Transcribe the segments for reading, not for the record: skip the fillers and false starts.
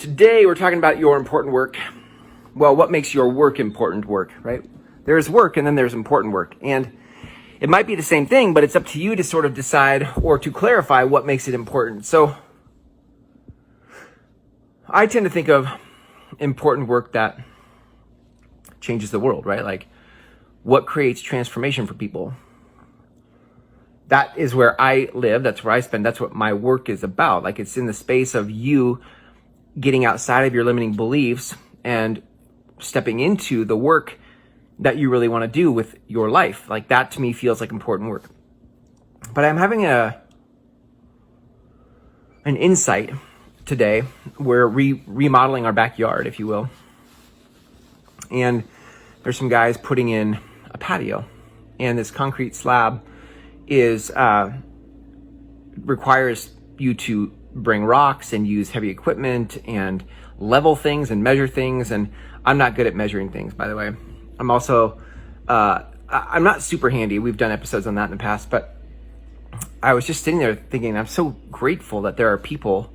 Today we're talking about your important work. Well, what makes your work important work, right? There's work and then there's important work. And it might be the same thing, but it's up to you to sort of decide or to clarify what makes it important. So I tend to think of important work that changes the world, right? Like what creates transformation for people. That is where I live. That's where I spend. That's what my work is about. Like it's in the space of you getting outside of your limiting beliefs and stepping into the work that you really want to do with your life. Like that to me feels like important work. But I'm having an insight today. We're remodeling our backyard, if you will. And there's some guys putting in a patio. And this concrete slab requires you to bring rocks and use heavy equipment and level things and measure things. And I'm not good at measuring things, by the way. I'm also, I'm not super handy. We've done episodes on that in the past, but I was just sitting there thinking, I'm so grateful that there are people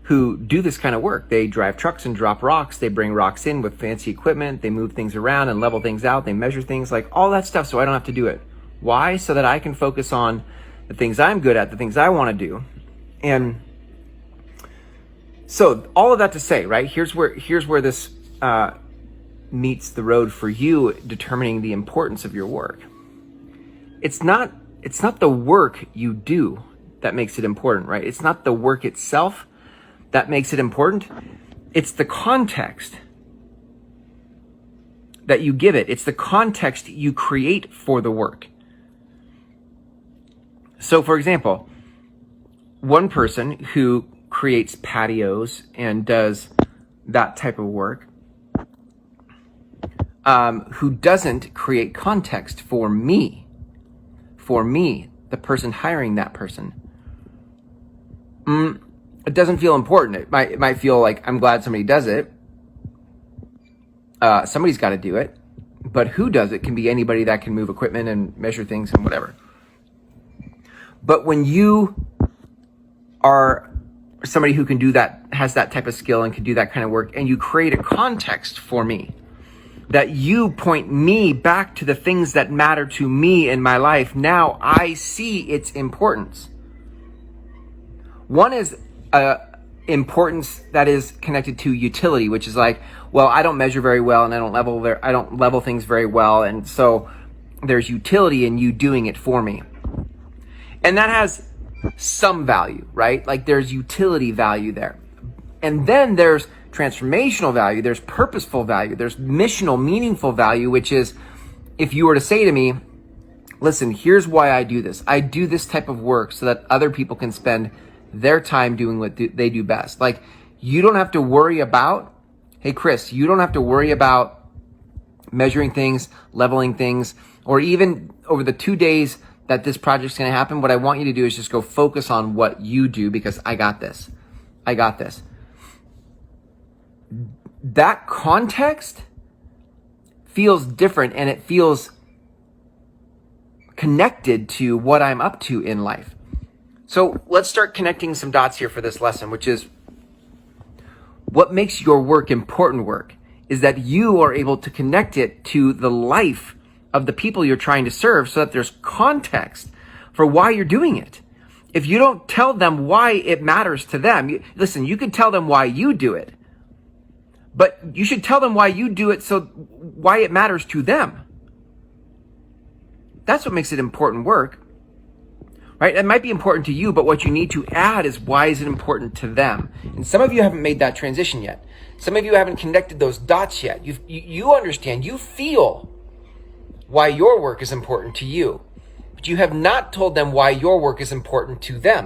who do this kind of work. They drive trucks and drop rocks. They bring rocks in with fancy equipment. They move things around and level things out. They measure things, like all that stuff, so I don't have to do it. Why? So that I can focus on the things I'm good at, the things I want to do. And so all of that to say, right, here's where this meets the road for you determining the importance of your work. It's not the work you do that makes it important, right? It's not the work itself that makes it important. It's the context that you give it. It's the context you create for the work. So for example, one person who creates patios and does that type of work, who doesn't create context for me, the person hiring that person, it doesn't feel important. It might feel like I'm glad somebody does it. Somebody's got to do it, but who does it can be anybody that can move equipment and measure things and whatever. But when you are somebody who can do that, has that type of skill and can do that kind of work, and you create a context for me, that you point me back to the things that matter to me in my life, now I see its importance. One is importance that is connected to utility, which is like, well, I don't measure very well and I don't level things very well, and so there's utility in you doing it for me. And that has some value, right? Like there's utility value there. And then there's transformational value, there's purposeful value, there's missional, meaningful value, which is if you were to say to me, listen, here's why I do this. I do this type of work so that other people can spend their time doing what they do best. Like you don't have to worry about, hey Chris, you don't have to worry about measuring things, leveling things, or even over the 2 days that this project's going to happen. What I want you to do is just go focus on what you do, because I got this. I got this. That context feels different and it feels connected to what I'm up to in life. So let's start connecting some dots here for this lesson, which is what makes your work important work is that you are able to connect it to the life of the people you're trying to serve, so that there's context for why you're doing it. If you don't tell them why it matters to them, listen, you can tell them why you do it, but you should tell them why you do it, so why it matters to them. That's what makes it important work, right? It might be important to you, but what you need to add is why is it important to them? And some of you haven't made that transition yet. Some of you haven't connected those dots yet. You understand, you feel why your work is important to you, but you have not told them why your work is important to them.